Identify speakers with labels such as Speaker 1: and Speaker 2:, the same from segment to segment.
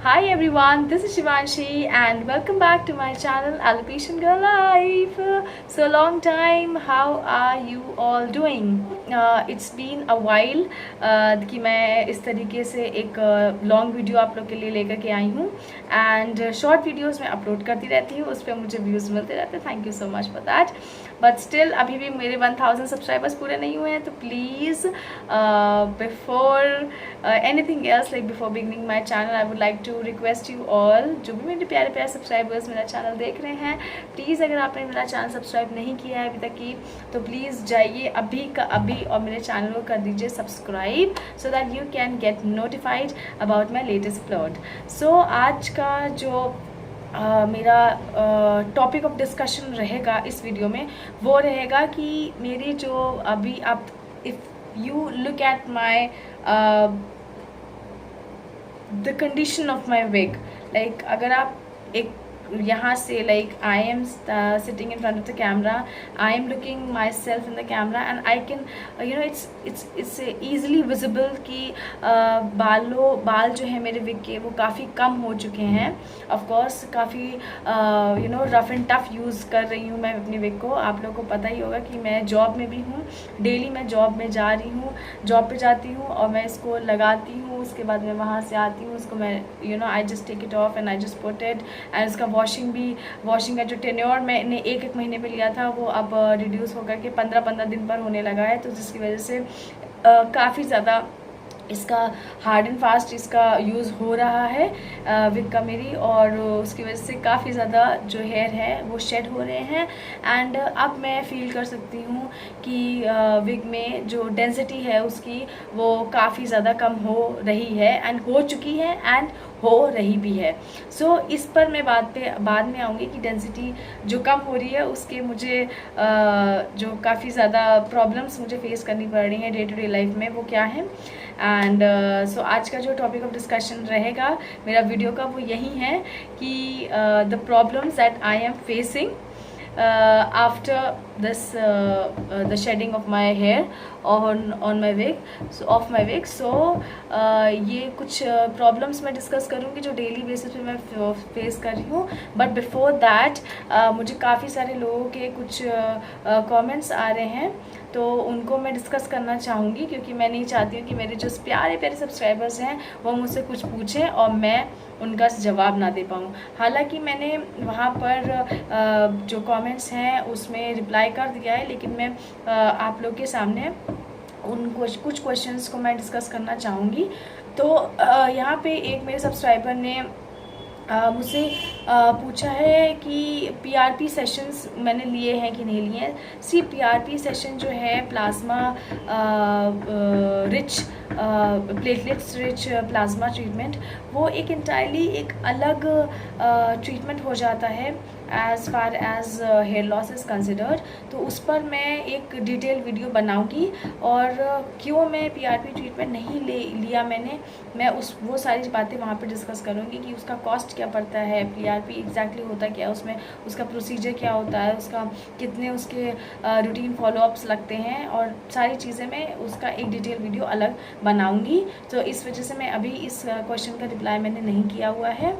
Speaker 1: Hi everyone, this is Shivanshi and welcome back to my channel Alopecia Girl Life. So long time, how are you all doing? It's been a while कि मैं इस तरीके से एक long video आप लोग के लिए लेकर के आई हूँ एंड शॉर्ट वीडियोस मैं अपलोड करती रहती हूँ, उस पर मुझे व्यूज़ मिलते रहते हैं. Thank you so much for that. But still अभी भी मेरे 1000 सब्सक्राइबर्स पूरे नहीं हुए हैं, तो please before anything else, like before beginning my channel, I would like to request you all, जो भी मेरे प्यारे प्यारे सब्सक्राइबर्स मेरा चैनल देख रहे हैं, प्लीज़ अगर आपने मेरा चैनल सब्सक्राइब नहीं किया है अभी तक की, तो प्लीज़ जाइए अभी का अभी और मेरे चैनल को कर दीजिए subscribe, so that you can get notified about my latest upload. So आज का जो मेरा टॉपिक ऑफ डिस्कशन रहेगा इस वीडियो में, वो रहेगा कि मेरी जो अभी आप, if you look at my the condition of my wig, like अगर आप एक यहाँ से, like I am sitting in front of the camera, I am looking myself in the camera and I can you know it's easily visible कि बाल जो है मेरे विग के वो काफ़ी कम हो चुके हैं. ऑफकोर्स काफ़ी you know rough and tough use कर रही हूँ मैं अपनी विग को. आप लोगों को पता ही होगा कि मैं जॉब में भी हूँ, डेली मैं जॉब में जा रही हूँ, जॉब पे जाती हूँ और मैं इसको लगाती हूँ, उसके बाद मैं वहाँ से आती हूँ, उसको मैं you know I just take it off and I just put it. And उसका वॉशिंग का जो टेन्योर मैंने एक महीने पे लिया था, वो अब रिड्यूस होकर के 15 दिन पर होने लगा है, तो जिसकी वजह से काफ़ी ज़्यादा इसका हार्ड एंड फास्ट इसका यूज़ हो रहा है विग का मेरी, और उसकी वजह से काफ़ी ज़्यादा जो हेयर है वो शेड हो रहे हैं. एंड अब मैं फील कर सकती हूँ कि विग में जो डेंसिटी है उसकी वो काफ़ी ज़्यादा कम हो रही है एंड हो चुकी है एंड हो रही भी है. सो इस पर मैं बाद में आऊँगी कि डेंसिटी जो कम हो रही है उसके मुझे जो काफ़ी ज़्यादा प्रॉब्लम्स मुझे फेस करनी पड़ रही हैं डे टू डे लाइफ में, वो क्या है. एंड सो आज का जो टॉपिक ऑफ डिस्कशन रहेगा मेरा वीडियो का, वो यही है कि the problems that I am facing after this the shedding of my hair on my wig. So ये कुछ प्रॉब्लम्स मैं डिस्कस करूँगी जो डेली बेसिस पे मैं फेस कर रही हूँ. बट बिफोर दैट मुझे काफ़ी सारे लोगों के कुछ कमेंट्स आ रहे हैं, तो उनको मैं डिस्कस करना चाहूँगी, क्योंकि मैं नहीं चाहती हूँ कि मेरे जो प्यारे प्यारे सब्सक्राइबर्स हैं वो मुझसे कुछ पूछें और मैं उनका जवाब ना दे पाऊँ. हालांकि मैंने वहाँ पर जो कमेंट्स हैं उसमें रिप्लाई कर दिया है, लेकिन मैं आप लोग के सामने उन कुछ क्वेश्चंस को मैं डिस्कस करना चाहूँगी. तो यहाँ पे एक मेरे सब्सक्राइबर ने मुझसे पूछा है कि पीआरपी सेशंस मैंने लिए हैं कि नहीं लिए हैं. पीआरपी सेशन जो है plasma rich platelets rich plasma treatment, वो एक इंटायरली एक अलग ट्रीटमेंट हो जाता है as far as hair loss is considered. तो उस पर मैं एक डिटेल वीडियो बनाऊंगी, और क्यों मैं पीआरपी ट्रीटमेंट नहीं लिया मैं वो सारी बातें वहाँ पे डिस्कस करूँगी कि उसका कॉस्ट क्या पड़ता है, पीआरपी एग्जैक्टली होता क्या है, उसमें उसका प्रोसीजर क्या होता है, उसका कितने उसके रूटीन फॉलोअप्स लगते हैं, और सारी चीज़ें मैं उसका एक डिटेल वीडियो अलग बनाऊँगी. तो इस वजह से मैं अभी इस क्वेश्चन का रिप्लाई मैंने नहीं किया हुआ है.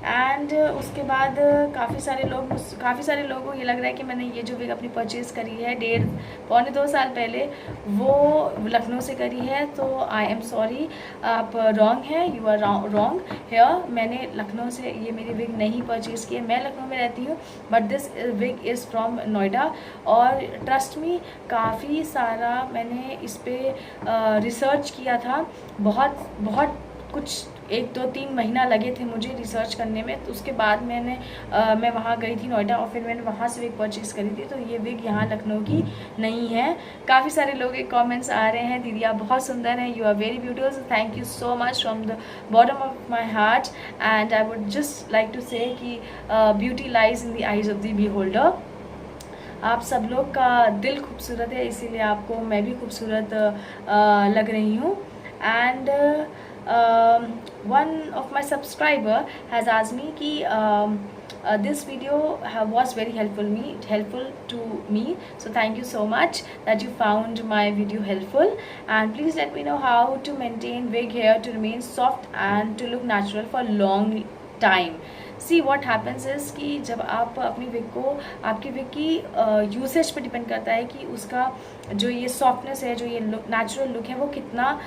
Speaker 1: एंड उसके बाद काफ़ी सारे लोगों को ये लग रहा है कि मैंने ये जो विग अपनी परचेज़ करी है 1.5-2 साल पहले, वो लखनऊ से करी है. तो आई एम सॉरी, आप रॉन्ग हैं, यू आर रॉन्ग हेयर. मैंने लखनऊ से ये मेरी विग नहीं परचेज़ की है. मैं लखनऊ में रहती हूँ, but this wig is from Noida. और ट्रस्ट मी, काफ़ी सारा मैंने इस पर रिसर्च किया था. बहुत कुछ 1-2-3 महीना लगे थे मुझे रिसर्च करने में. तो उसके बाद मैं वहाँ गई थी नोएडा, और फिर मैंने वहाँ से विग परचेज़ करी थी. तो ये विग यहाँ लखनऊ की नहीं है. काफ़ी सारे लोगों के कमेंट्स आ रहे हैं, दीदी आप बहुत सुंदर हैं, you are very beautiful, thank you so much from the bottom of my heart. And I would just like to say कि beauty lies in the eyes of the beholder. आप सब लोग का दिल खूबसूरत है, इसीलिए आपको मैं भी खूबसूरत लग रही हूँ. And one of my subscriber has asked me कि this video was very helpful to me, so thank you so much that you found my video helpful, and please let me know how to maintain wig hair to remain soft and to look natural for long time. See what happens is कि जब आप अपनी wig को, आपकी wig की usage पे depend करता है कि उसका जो ये सॉफ्टनेस है, जो ये नेचुरल लुक है, वो कितना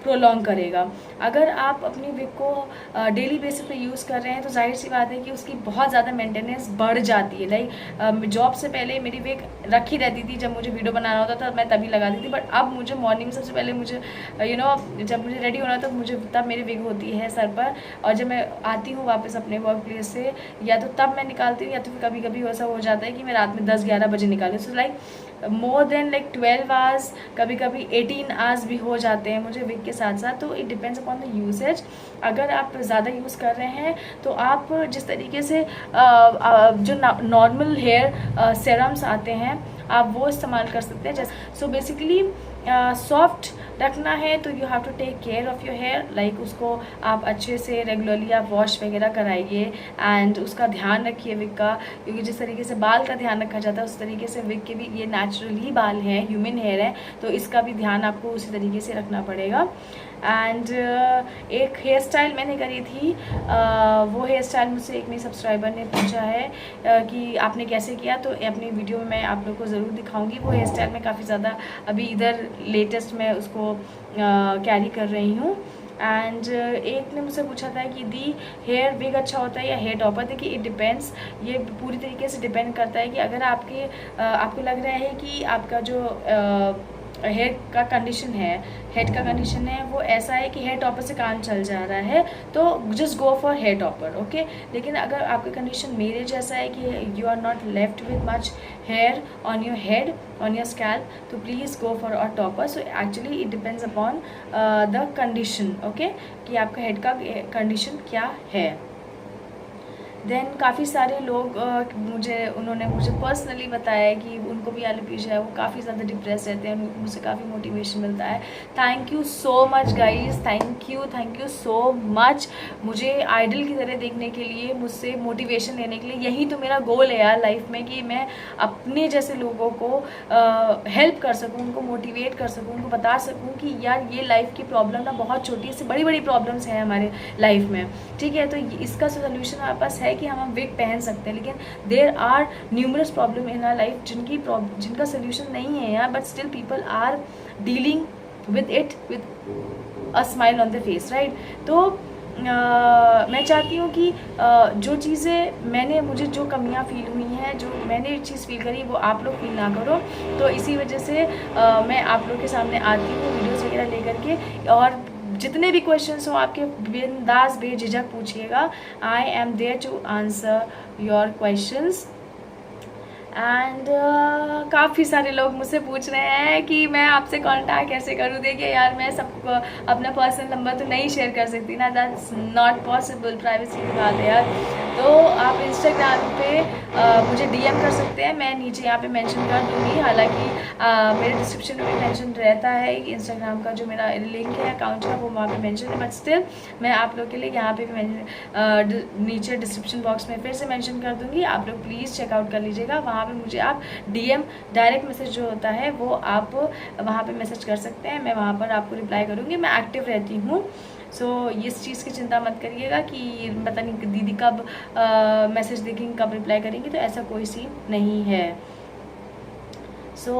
Speaker 1: प्रोलॉन्ग करेगा। अगर आप अपनी विग को डेली बेसिस पे यूज़ कर रहे हैं तो जाहिर सी बात है कि उसकी बहुत ज़्यादा मेंटेनेंस बढ़ जाती है। लाइक जॉब से पहले मेरी विग रखी रहती थी, जब मुझे वीडियो बनाना होता था मैं तभी लगाती थी, बट अब मुझे मॉर्निंग सबसे पहले मुझे जब मुझे रेडी होना तब मेरी विग होती है सर पर, और जब मैं आती हूँ वापस अपने वर्क प्लेस से या तो तब मैं निकालती हूँ, या तो फिर कभी कभी ऐसा हो जाता है कि मैं रात में 10-11 बजे निकालती हूँ। So like more than 12 hours, कभी कभी 18 आवर्स भी हो जाते हैं मुझे विग के साथ साथ। तो it depends upon the usage. अगर आप ज़्यादा यूज़ कर रहे हैं तो आप जिस तरीके से जो नॉर्मल हेयर सेरम्स आते हैं आप वो इस्तेमाल कर सकते हैं। जैसे सो बेसिकली सॉफ्ट रखना है तो you have to take care of your hair. Like उसको आप अच्छे से रेगुलरली आप वॉश वगैरह कराइए एंड उसका ध्यान रखिए विग का, क्योंकि जिस तरीके से बाल का ध्यान रखा जाता है उस तरीके से विग के भी ये नेचुरल ही बाल हैं, ह्यूमन हेयर है, तो इसका भी ध्यान आपको उसी तरीके से रखना पड़ेगा। एंड एक हेयर स्टाइल मैंने करी थी, वो हेयर स्टाइल मुझसे एक मेरी सब्सक्राइबर ने पूछा है कि आपने कैसे किया, तो अपनी वीडियो में मैं आप लोग को ज़रूर दिखाऊंगी। वो हेयर स्टाइल में काफ़ी ज़्यादा अभी इधर लेटेस्ट में उसको कैरी कर रही हूँ। एंड एक ने मुझसे पूछा था कि दी हेयर विग अच्छा होता है या हेयर टॉपर। देखिए इट डिपेंड्स, ये पूरी तरीके से डिपेंड करता है कि अगर आपको लग रहा है कि आपका जो हेड का कंडीशन है वो ऐसा है कि हेयर टॉपर से काम चल जा रहा है तो just go for hair topper, okay. लेकिन अगर आपका कंडीशन मेरे जैसा है कि you are not left with much hair on your head, on your scalp, तो please go for a topper. So actually it depends upon the condition, okay, कि आपका हेड का कंडीशन क्या है। देन काफ़ी सारे लोग उन्होंने मुझे पर्सनली बताया कि उनको भी एलोपेशिया है, वो काफ़ी ज़्यादा डिप्रेस रहते हैं, मुझे काफ़ी मोटिवेशन मिलता है। Thank you so much guys, thank you so much मुझे आइडल की तरह देखने के लिए, मुझसे मोटिवेशन लेने के लिए। यही तो मेरा गोल है यार लाइफ में, कि मैं अपने जैसे लोगों को हेल्प कर सकूँ, उनको मोटिवेट कर सकूँ, उनको बता सकूँ कि यार ये लाइफ की प्रॉब्लम ना बहुत छोटी से बड़ी बड़ी प्रॉब्लम्स हैं हमारे लाइफ में, ठीक है। तो इसका सोल्यूशन हमारे पास है कि हम विग पहन सकते हैं, लेकिन there are numerous problem in our life जिनका सोल्यूशन नहीं है यार, but still people are dealing with it with a smile on the face, right. तो मैं चाहती हूँ कि जो चीज़ें मुझे जो कमियाँ फील हुई हैं, जो मैंने चीज़ फील करी, वो आप लोग फील ना करो। तो इसी वजह से मैं आप लोग के सामने आती हूँ वीडियोस वगैरह लेकर के, और जितने भी क्वेश्चंस हो आपके बिंदास बेझिझक पूछिएगा। I am there to answer your questions. And काफ़ी सारे लोग मुझसे पूछ रहे हैं कि मैं आपसे कांटेक्ट कैसे करूँ। देखिए यार, मैं सबको अपना पर्सनल नंबर तो नहीं शेयर कर सकती ना, दैट्स नॉट पॉसिबल, प्राइवेसी की बात है यार। तो आप इंस्टाग्राम पे मुझे डीएम कर सकते हैं, मैं नीचे यहाँ पे मेंशन कर दूँगी। हालांकि मेरे डिस्क्रिप्शन में मेंशन रहता है इंस्टाग्राम का जो मेरा लिंक है अकाउंट का, वो वहाँ पे मेंशन है, बट स्टिल मैं आप लोग के लिए यहाँ पे भी नीचे डिस्क्रिप्शन बॉक्स में फिर से मेंशन कर दूँगी। आप लोग प्लीज़ चेकआउट कर लीजिएगा। वहाँ पे मुझे आप डीएम डायरेक्ट मैसेज जो होता है वो आप वहाँ पे मैसेज कर सकते हैं, मैं वहाँ पर आपको रिप्लाई करूँगी। मैं एक्टिव रहती हूँ, सो इस चीज़ की चिंता मत करिएगा कि पता नहीं दीदी कब मैसेज देखेंगी, कब रिप्लाई करेंगी, तो ऐसा कोई सीन नहीं है। सो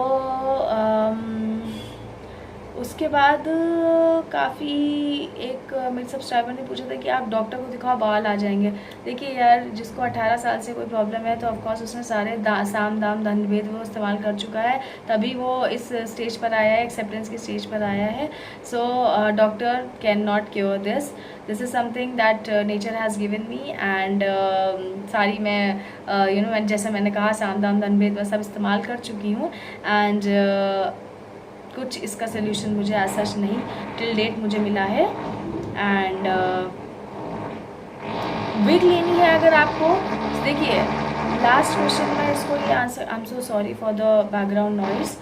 Speaker 1: उसके बाद काफ़ी एक मेरे सब्सक्राइबर ने पूछा था कि आप डॉक्टर को दिखाओ बाल आ जाएंगे। देखिए यार, जिसको 18 साल से कोई प्रॉब्लम है तो ऑफकोर्स उसने सारे साम दाम दंड भेद वो इस्तेमाल कर चुका है, तभी वो इस स्टेज पर आया है, एक्सेप्टेंस की स्टेज पर आया है। So doctor can not cure this is something that nature has given me. And सारी मैं जैसे मैंने कहा साम दाम दंड भेद वह सब इस्तेमाल कर चुकी हूँ। एंड कुछ इसका सोल्यूशन मुझे ऐसा नहीं टिल डेट मुझे मिला है। एंड विग लेनी है अगर आपको, देखिए लास्ट क्वेश्चन में इसको ये answer, I am so sorry for the background noise,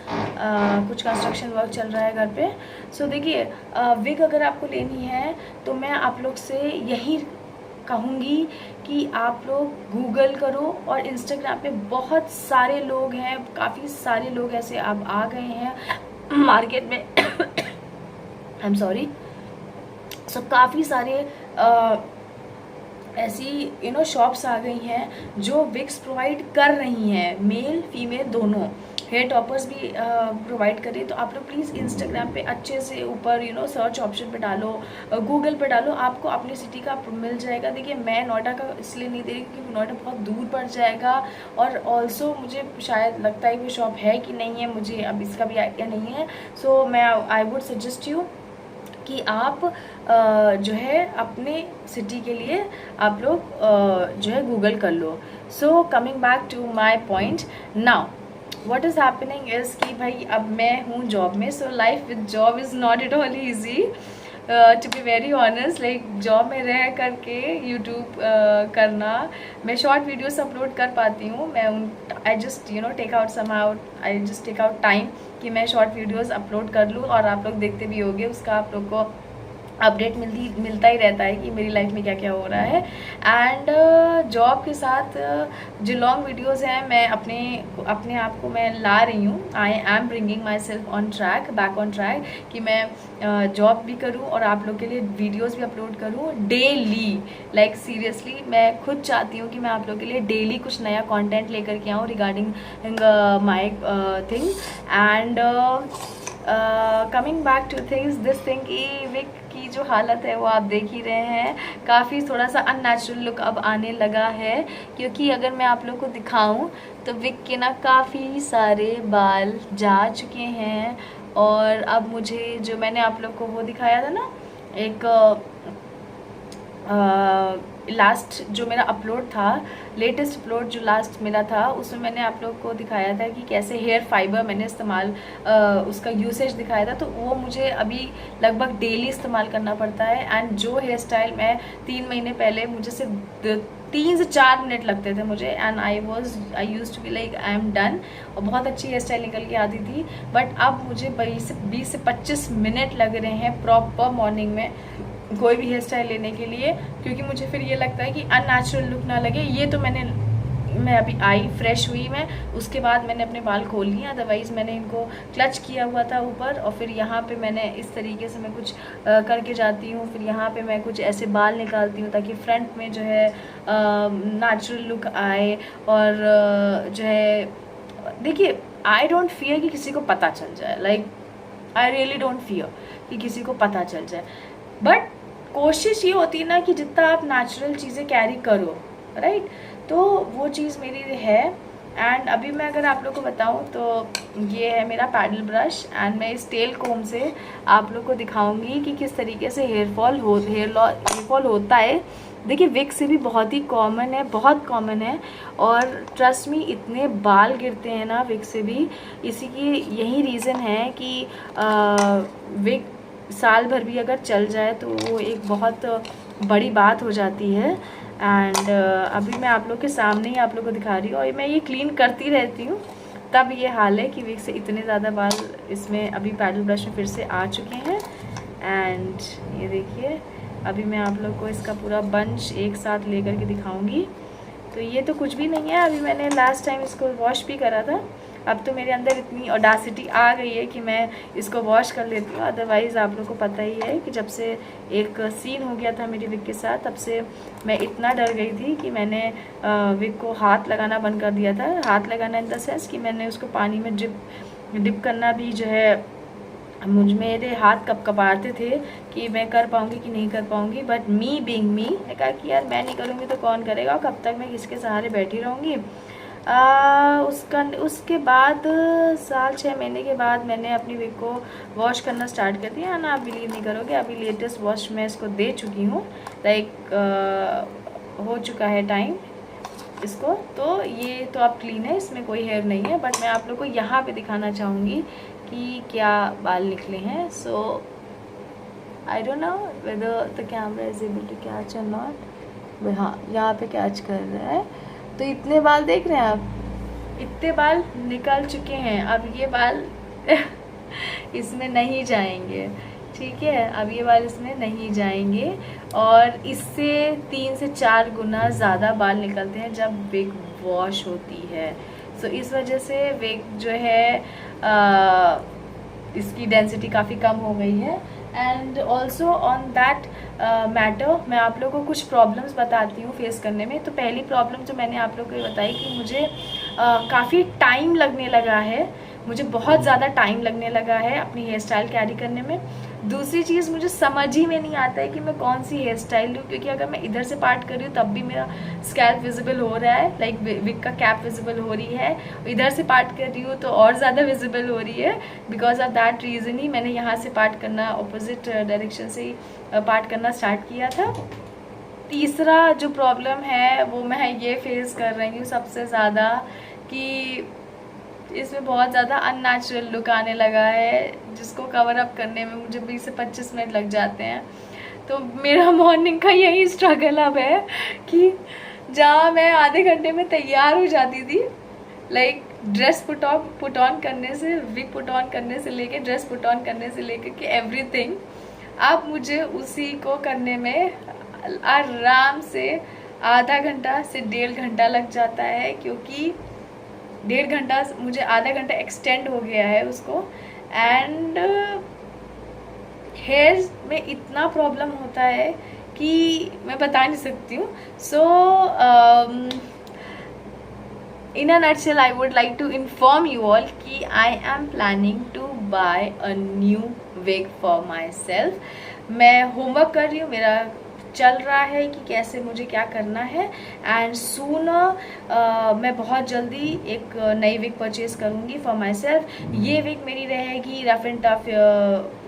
Speaker 1: कुछ कंस्ट्रक्शन वर्क चल रहा है घर पे। सो देखिए, विग अगर आपको लेनी है तो मैं आप लोग से यही कहूँगी कि आप लोग गूगल करो, और इंस्टाग्राम पे बहुत सारे लोग हैं, काफ़ी सारे लोग ऐसे अब आ गए हैं मार्केट में आई एम सॉरी। सो काफ़ी सारे ऐसी शॉप्स आ गई हैं जो विग्स प्रोवाइड कर रही हैं, मेल फीमेल दोनों, हेयर टॉपर्स भी प्रोवाइड करें। तो आप लोग प्लीज़ इंस्टाग्राम पे अच्छे से ऊपर सर्च ऑप्शन पे डालो, गूगल पे डालो, आपको अपनी सिटी का मिल जाएगा। देखिए मैं नोएडा का इसलिए नहीं दे रही क्योंकि नोएडा बहुत दूर पड़ जाएगा, और ऑल्सो मुझे शायद लगता है वो शॉप है कि नहीं है, मुझे अब इसका भी आइडिया नहीं है। सो मैं आई वुड सजेस्ट यू कि आप जो है अपने सिटी के लिए आप लोग जो है गूगल कर लो। So coming back to my point now, what is happening is कि भाई अब मैं हूँ जॉब में। So life with job is not at all easy, to be very honest. Like job में रह करके यूट्यूब करना, मैं शॉर्ट वीडियोस अपलोड कर पाती हूँ, मैं I just take out time कि मैं शॉर्ट वीडियोस अपलोड कर लूँ, और आप लोग देखते भी होंगे, उसका आप लोग को अपडेट मिलता ही रहता है कि मेरी लाइफ में क्या क्या हो रहा है। एंड जॉब के साथ जो लॉन्ग वीडियोस हैं, मैं अपने आप को मैं ला रही हूँ, I am bringing my self on track, back on track, कि मैं जॉब भी करूँ और आप लोग के लिए वीडियोस भी अपलोड करूँ डेली। लाइक सीरियसली मैं खुद चाहती हूँ कि मैं आप लोग के लिए डेली कुछ नया कंटेंट लेकर के आऊँ regarding my thing. And coming back two things, this thing की विग की जो हालत है वो आप देख ही रहे हैं, काफ़ी थोड़ा सा अननेचुरल लुक अब आने लगा है, क्योंकि अगर मैं आप लोग को दिखाऊं तो विग के ना काफ़ी सारे बाल जा चुके हैं। और अब मुझे जो मैंने आप लोग को वो दिखाया था ना, एक लास्ट जो मेरा अपलोड था, लेटेस्ट अपलोड जो लास्ट मिला था, उसमें मैंने आप लोग को दिखाया था कि कैसे हेयर फाइबर मैंने इस्तेमाल उसका यूसेज दिखाया था। तो वो मुझे अभी लगभग डेली इस्तेमाल करना पड़ता है। एंड जो हेयर स्टाइल मैं 3 महीने पहले मुझे सिर्फ 3 से 4 मिनट लगते थे मुझे, and I use to be like I am done, और बहुत अच्छी हेयर स्टाइल निकल के आती थी। बट अब मुझे 20 से 25 मिनट लग रहे हैं प्रॉपर मॉर्निंग में कोई भी हेयर स्टाइल लेने के लिए, क्योंकि मुझे फिर ये लगता है कि अननेचुरल लुक ना लगे। ये तो मैं अभी आई फ्रेश हुई मैं, उसके बाद मैंने अपने बाल खोल लिए, अदरवाइज़ मैंने इनको क्लच किया हुआ था ऊपर, और फिर यहाँ पे मैंने इस तरीके से मैं कुछ करके जाती हूँ, फिर यहाँ पे मैं कुछ ऐसे बाल निकालती हूँ ताकि फ्रंट में जो है नेचुरल लुक आए। और जो है देखिए, आई डोंट फियर कि किसी को पता चल जाए, like I really don't fear कि किसी को पता चल जाए, बट कोशिश ये होती है ना कि जितना आप नेचुरल चीज़ें कैरी करो, राइट, तो वो चीज़ मेरी है। एंड अभी मैं अगर आप लोग को बताऊं तो ये है मेरा पैडल ब्रश, एंड मैं इस टेल कोम से आप लोग को दिखाऊंगी कि किस तरीके से हेयर फॉल होता है। देखिए विग से भी बहुत ही कॉमन है, बहुत कॉमन है, और ट्रस्ट मी इतने बाल गिरते हैं ना विग से भी। इसी की यही रीज़न है कि विग साल भर भी अगर चल जाए तो वो एक बहुत बड़ी बात हो जाती है। एंड अभी मैं आप लोग के सामने ही आप लोग को दिखा रही हूँ, और मैं ये क्लीन करती रहती हूँ, तब ये हाल है कि विग से इतने ज़्यादा बाल इसमें अभी पैडल ब्रश में फिर से आ चुके हैं। एंड ये देखिए, अभी मैं आप लोग को इसका पूरा बंच एक साथ लेकर के दिखाऊंगी। तो ये तो कुछ भी नहीं है, अभी मैंने लास्ट टाइम इसको वॉश भी करा था। अब तो मेरे अंदर इतनी ऑडासिटी आ गई है कि मैं इसको वॉश कर लेती हूँ, अदरवाइज़ आप लोग को पता ही है कि जब से एक सीन हो गया था मेरी विग के साथ, तब से मैं इतना डर गई थी कि मैंने विग को हाथ लगाना बंद कर दिया था। हाथ लगाना इन द सेंस कि मैंने उसको पानी में डिप करना भी जो है, मेरे हाथ कपकपाते थे कि मैं कर पाऊँगी कि नहीं कर पाऊँगी। बट मी बीइंग मी, मैं कहा कि यार मैं नहीं करूँगी तो कौन करेगा, और कब तक मैं किसके सहारे बैठी रहूँगी। उसके बाद 6 महीने के बाद मैंने अपनी विग को वॉश करना स्टार्ट कर दिया ना। आप बिलीव नहीं करोगे, अभी लेटेस्ट वॉश मैं इसको दे चुकी हूँ, लाइक हो चुका है टाइम इसको। तो ये तो अब क्लीन है, इसमें कोई हेयर नहीं है। बट मैं आप लोग को यहाँ पे दिखाना चाहूँगी कि क्या बाल निकले हैं। So I don't know whether the camera is able to catch or not, हाँ यहाँ पे कैच कर रहा है। तो इतने बाल देख रहे हैं आप, इतने बाल निकल चुके हैं। अब ये बाल इसमें नहीं जाएंगे, ठीक है, अब ये बाल इसमें नहीं जाएंगे। और इससे 3 से 4 गुना ज़्यादा बाल निकलते हैं जब विग वॉश होती है। सो इस वजह से विग जो है इसकी डेंसिटी काफ़ी कम हो गई है। And also on that matter मैं आप लोगों को कुछ प्रॉब्लम्स बताती हूँ फेस करने में। तो पहली प्रॉब्लम जो मैंने आप लोगों को बताई कि मुझे काफ़ी टाइम लगने लगा है, मुझे बहुत ज़्यादा टाइम लगने लगा है अपनी हेयर स्टाइल कैरी करने में। दूसरी चीज़, मुझे समझ ही में नहीं आता है कि मैं कौन सी हेयर स्टाइल लूँ, क्योंकि अगर मैं इधर से पार्ट कर रही हूँ तब भी मेरा स्कैल्प विजिबल हो रहा है, लाइक विग का कैप विजिबल हो रही है। इधर से पार्ट कर रही हूँ तो और ज़्यादा विजिबल हो रही है। बिकॉज ऑफ दैट रीज़न ही मैंने यहाँ से पार्ट करना, अपोजिट डायरेक्शन से ही पार्ट करना स्टार्ट किया था। तीसरा जो प्रॉब्लम है वो मैं ये फेस कर रही हूँ सबसे ज़्यादा, कि इसमें बहुत ज़्यादा अननेचुरल लुक आने लगा है, जिसको कवर अप करने में मुझे 20 से 25 मिनट लग जाते हैं। तो मेरा मॉर्निंग का यही स्ट्रगल अब है कि जहाँ मैं आधे घंटे में तैयार हो जाती थी, लाइक ड्रेस पुट ऑन करने से, विग पुट ऑन करने से लेके ड्रेस पुट ऑन करने से लेके कि एवरीथिंग, अब मुझे उसी को करने में आराम से आधा घंटा से 1.5 घंटा लग जाता है, क्योंकि 1.5 घंटा मुझे आधा घंटा एक्सटेंड हो गया है उसको। एंड हेयर में इतना प्रॉब्लम होता है कि मैं बता नहीं सकती हूँ। So in a nutshell I would like to inform you all कि I am planning to buy a new wig for myself. मैं होमवर्क कर रही हूँ, मेरा चल रहा है कि कैसे मुझे क्या करना है। एंड सून मैं बहुत जल्दी एक नई विग परचेज करूँगी फॉर माई सेल्फ। ये विग मेरी रहेगी रफ एंड टफ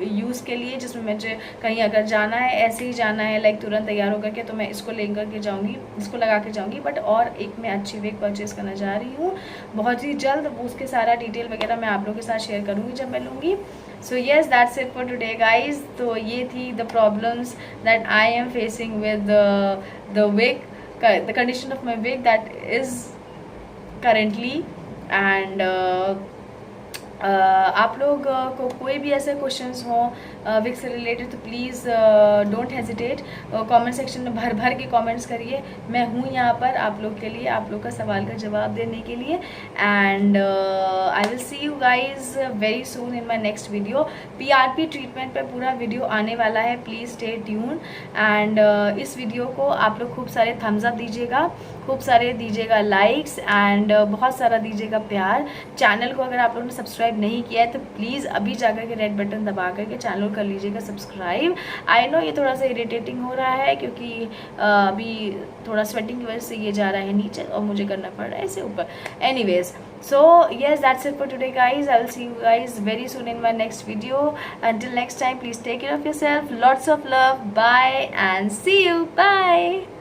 Speaker 1: यूज़ के लिए, जिसमें मुझे कहीं अगर जाना है, ऐसे ही जाना है लाइक तुरंत तैयार होकर के, तो मैं इसको लेकर के जाऊँगी, इसको लगा के जाऊँगी। बट और एक मैं अच्छी विग परचेज करना चाह रही हूँ बहुत ही जल्द, उसके सारा डिटेल वगैरह मैं आप लोगों के साथ शेयर करूँगी जब मैं लूँगी। So yes, that's it for today guys. तो ये थी the problems that I am facing with the wig, the condition of my wig that is currently. And आप लोग को कोई भी ऐसे क्वेश्चंस हों विग से रिलेटेड तो please don't hesitate, comment section में भर भर के कमेंट्स करिए। मैं हूँ यहाँ पर आप लोग के लिए, आप लोग का सवाल का जवाब देने के लिए। And I will see you guys very soon in my next video. PRP treatment पर पूरा वीडियो आने वाला है, प्लीज़ स्टे ट्यून। एंड इस वीडियो को आप लोग खूब सारे थम्स अप दीजिएगा, खूब सारे दीजिएगा लाइक्स, एंड बहुत सारा दीजिएगा प्यार। चैनल को अगर आप लोगों ने सब्सक्राइब नहीं किया है तो प्लीज़ अभी जाकर के रेड बटन दबा करके चैनल कर लीजिएगा सब्सक्राइब। आई नो ये थोड़ा सा इरिटेटिंग हो रहा है, क्योंकि अभी थोड़ा स्वेटिंग की वजह से ये जा रहा है नीचे और मुझे करना पड़ रहा है इसे ऊपर। Anyways, so yes, that's it for today guys. I will see you guys very soon in my next video. Until next time, please take care of yourself. Lots of love. Bye and see you. Bye.